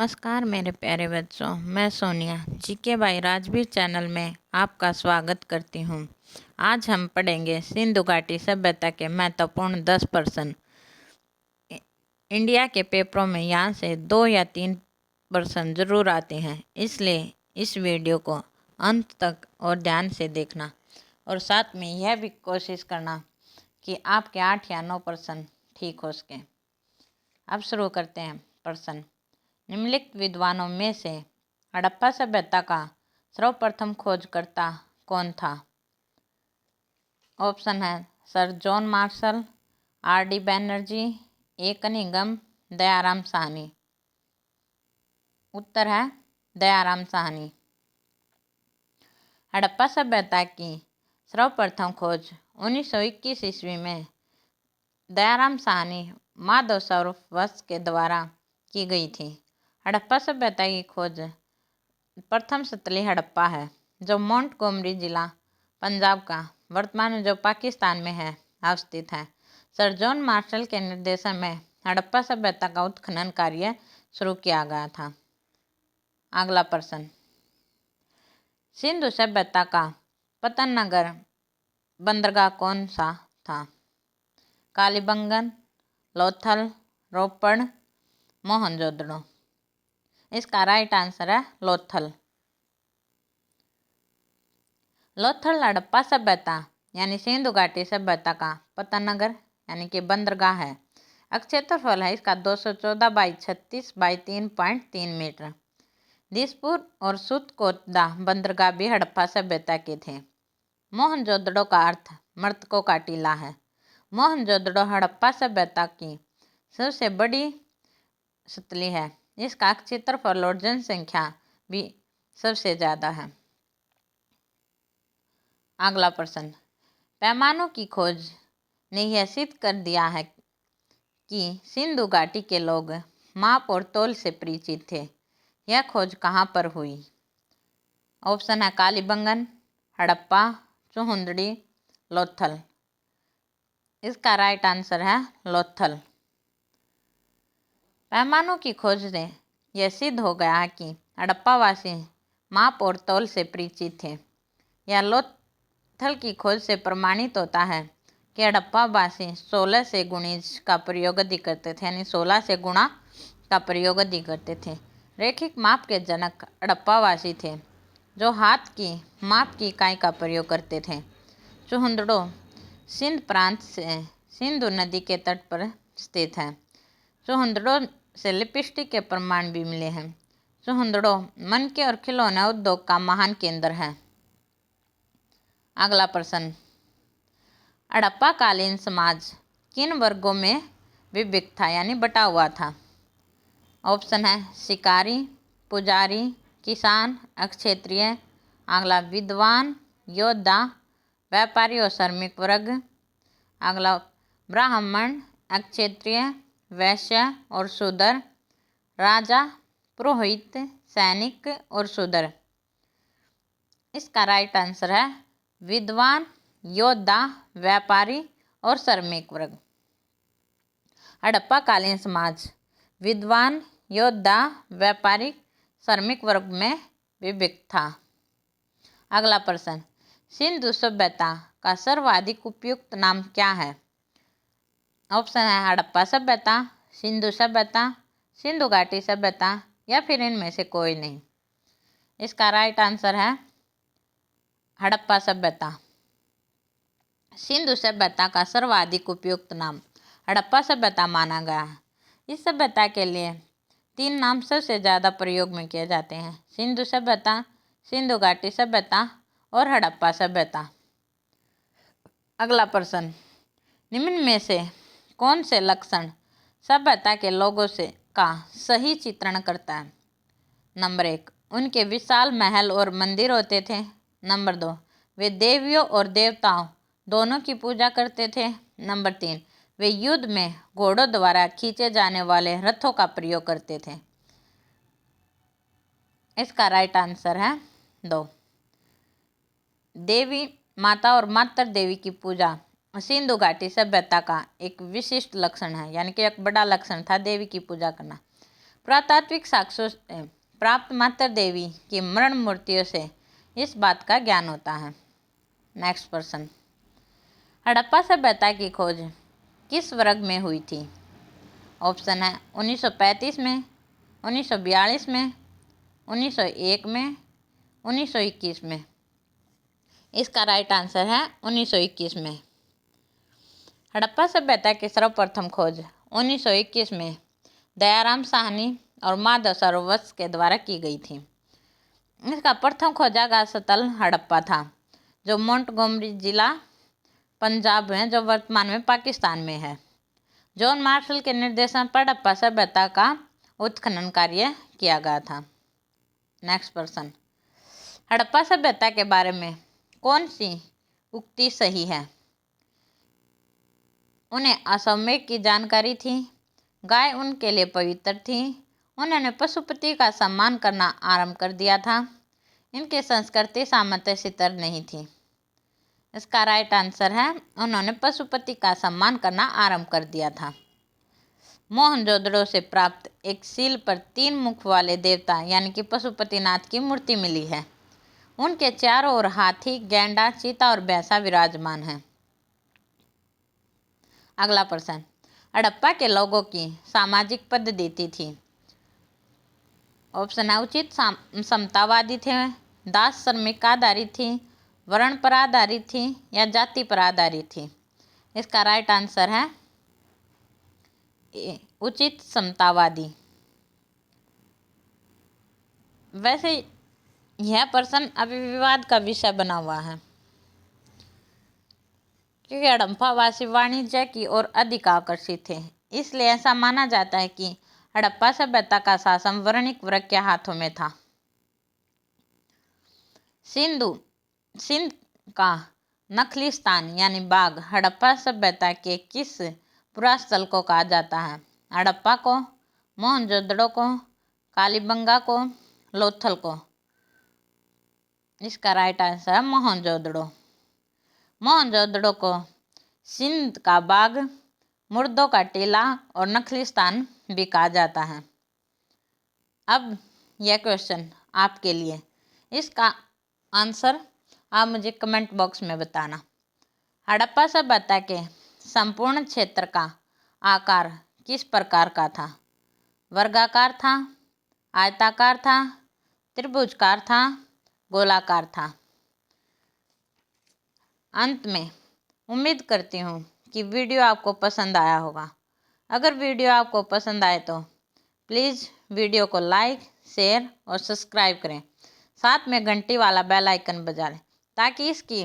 नमस्कार मेरे प्यारे बच्चों, मैं Sonia GK by Rajveer channel में आपका स्वागत करती हूँ। आज हम पढ़ेंगे सिंधु घाटी सभ्यता के महत्वपूर्ण 10 प्रश्न। इंडिया के पेपरों में यहाँ से 2 या 3 प्रश्न जरूर आते हैं, इसलिए इस वीडियो को अंत तक और ध्यान से देखना और साथ में यह भी कोशिश करना कि आपके 8 या 9 प्रश्न ठीक हो सकें। अब शुरू करते हैं प्रश्न। निम्नलिखित विद्वानों में से हड़प्पा सभ्यता का सर्वप्रथम खोजकर्ता कौन था? ऑप्शन है sir John Marshall, R D. Banerjee, A. Cunningham, Dayaram Sahni. उत्तर है दयाराम साहनी। हड़प्पा सभ्यता की सर्वप्रथम खोज 1921 ईस्वी में दयाराम साहनी माधव सरोवर के द्वारा की गई थी। हड़प्पा सभ्यता की खोज प्रथम स्थली हड़प्पा है, जो मोंटगोमरी जिला पंजाब का वर्तमान में जो पाकिस्तान में है अवस्थित है। सर जॉन मार्शल के निर्देशन में हड़प्पा सभ्यता का उत्खनन कार्य शुरू किया गया था। अगला प्रश्न। सिंधु सभ्यता का पतन नगर बंदरगाह कौन सा था? कालीबंगन, लोथल, रोपड़, मोहनजोदड़ो। इसका राइट आंसर है लोथल। लोथल हड़प्पा सभ्यता यानी सिंधु घाटी सभ्यता का पतन नगर यानी कि बंदरगाह है। क्षेत्रफल है इसका 214 बाई 36 बाई 3.3 मीटर। दिसपुर और सुतकोदा बंदरगाह भी हड़प्पा सभ्यता के थे। मोहनजोदड़ो का अर्थ मृतकों का टीला है। मोहनजोदड़ो हड़प्पा सभ्यता की सबसे बड़ी स्थली है। इसका क्षेत्रफल और जनसंख्या भी सबसे ज़्यादा है। अगला प्रश्न। पैमानों की खोज ने यह सिद्ध कर दिया है कि सिंधु घाटी के लोग माप और तौल से परिचित थे। यह खोज कहाँ पर हुई? ऑप्शन है कालीबंगन, हड़प्पा, चुहुंदड़ी, लोथल। इसका राइट आंसर है लोथल। पैमानों की खोज से यह सिद्ध हो गया है कि हड़प्पावासी माप और तौल से परिचित थे। यह लोथल की खोज से प्रमाणित होता है कि हड़प्पावासी 16 से गुणिज का प्रयोग अधिक करते थे, यानी 16 से गुणा का प्रयोग अधिक करते थे। रैखिक माप के जनक हड़प्पावासी थे, जो हाथ की माप की इकाई का प्रयोग करते थे। चुहुंदड़ो सिंध प्रांत से सिंधु नदी के तट पर स्थित है। चुहुंदड़ो से लिपस्टिक के प्रमाण भी मिले हैं। चुहुंदड़ो मनके और खिलौना उद्योग का महान केंद्र है। अगला प्रश्न। हड़प्पा कालीन समाज किन वर्गों में विभक्त था यानी बटा हुआ था? ऑप्शन है शिकारी, पुजारी, किसान, क्षत्रिय। अगला विद्वान, योद्धा, व्यापारी और श्रमिक वर्ग। अगला ब्राह्मण, क्षत्रिय, वैश्य और शूद्र, राजा, पुरोहित, सैनिक और शूद्र। इसका राइट आंसर है विद्वान, योद्धा, व्यापारी और श्रमिक वर्ग। हड़प्पा कालीन समाज विद्वान, योद्धा, व्यापारी, श्रमिक वर्ग में विभक्त था। अगला प्रश्न। सिंधु सभ्यता का सर्वाधिक उपयुक्त नाम क्या है? ऑप्शन है हड़प्पा सभ्यता, सिंधु सभ्यता, सिंधु घाटी सभ्यता या फिर इनमें से कोई नहीं। इसका राइट आंसर है हड़प्पा सभ्यता। सिंधु सभ्यता का सर्वाधिक उपयुक्त नाम हड़प्पा सभ्यता माना गया है। इस सभ्यता के लिए 3 नाम सबसे ज़्यादा प्रयोग में किए जाते हैं: सिंधु सभ्यता, सिंधु घाटी सभ्यता और हड़प्पा सभ्यता। अगला प्रश्न। निम्न में से कौन से लक्षण सभ्यता के लोगों से का सही चित्रण करता है? नंबर 1, उनके विशाल महल और मंदिर होते थे। नंबर 2, वे देवियों और देवताओं दोनों की पूजा करते थे। नंबर 3, वे युद्ध में घोड़ों द्वारा खींचे जाने वाले रथों का प्रयोग करते थे। इसका राइट आंसर है 2। देवी माता और मातृ देवी की पूजा सिंधु घाटी सभ्यता का एक विशिष्ट लक्षण है, यानी कि एक बड़ा लक्षण था देवी की पूजा करना। पुरातात्विक साक्ष्यों से प्राप्त मातर देवी की मरण मूर्तियों से इस बात का ज्ञान होता है। नेक्स्ट प्रश्न, हड़प्पा सभ्यता की खोज किस वर्ग में हुई थी? ऑप्शन है 1935 में, 1942 में, 1901 में, 1921 में। इसका राइट आंसर है 1921 में। हड़प्पा सभ्यता की सर्वप्रथम खोज 1921 में दयाराम साहनी और माधव सरोवर के द्वारा की गई थी। इसका प्रथम खोजा गया स्थल हड़प्पा था, जो मोंटगोमरी जिला पंजाब में, जो वर्तमान में पाकिस्तान में है। जॉन मार्शल के निर्देशन पर हड़प्पा सभ्यता का उत्खनन कार्य किया गया था। नेक्स्ट प्रश्न, हड़प्पा सभ्यता के बारे में कौन सी उक्ति सही है? उन्हें असमय की जानकारी थी, गाय उनके लिए पवित्र थी, उन्होंने पशुपति का सम्मान करना आरंभ कर दिया था, इनकी संस्कृति सामर्थ्य सितर नहीं थी। इसका राइट आंसर है उन्होंने पशुपति का सम्मान करना आरंभ कर दिया था। मोहनजोदड़ो से प्राप्त एक सील पर 3 मुख वाले देवता यानी कि पशुपतिनाथ की मूर्ति मिली है। उनके चारों ओर हाथी, गैंडा, चीता और भैंसा विराजमान है। अगला प्रश्न, हड़प्पा के लोगों की सामाजिक पद्धति थी? ऑप्शन है उचित समतावादी थे, दास श्रमिक आधारित थी, वर्ण पर आधारित थी या जाति पर आधारित थी। इसका राइट आंसर है उचित समतावादी। वैसे यह प्रश्न अभी विवाद का विषय बना हुआ है, क्योंकि हड़प्पावासी वाणिज्य की ओर अधिक आकर्षित थे। इसलिए ऐसा माना जाता है कि हड़प्पा सभ्यता का शासन वर्णिक वर्ग के हाथों में था। सिंध का नखलिस्तान यानी बाग हड़प्पा सभ्यता के किस पुरास्थल को कहा जाता है? हड़प्पा को, मोहनजोदड़ो को, कालीबंगा को, लोथल को। इसका राइट आंसर है मोहनजोदड़ो। मोहनजोदड़ो को सिंध का बाग, मुर्दों का टीला और नखलिस्तान भी कहा जाता है। अब यह क्वेश्चन आपके लिए, इसका आंसर आप मुझे कमेंट बॉक्स में बताना। हड़प्पा सभ्यता के संपूर्ण क्षेत्र का आकार किस प्रकार का था? वर्गाकार था, आयताकार था, त्रिभुजाकार था, गोलाकार था? अंत में उम्मीद करती हूँ कि वीडियो आपको पसंद आया होगा। अगर वीडियो आपको पसंद आए तो प्लीज़ वीडियो को लाइक, शेयर और सब्सक्राइब करें। साथ में घंटी वाला बेल आइकन बजा लें, ताकि इसकी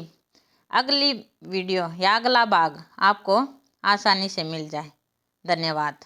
अगली वीडियो या अगला भाग आपको आसानी से मिल जाए। धन्यवाद।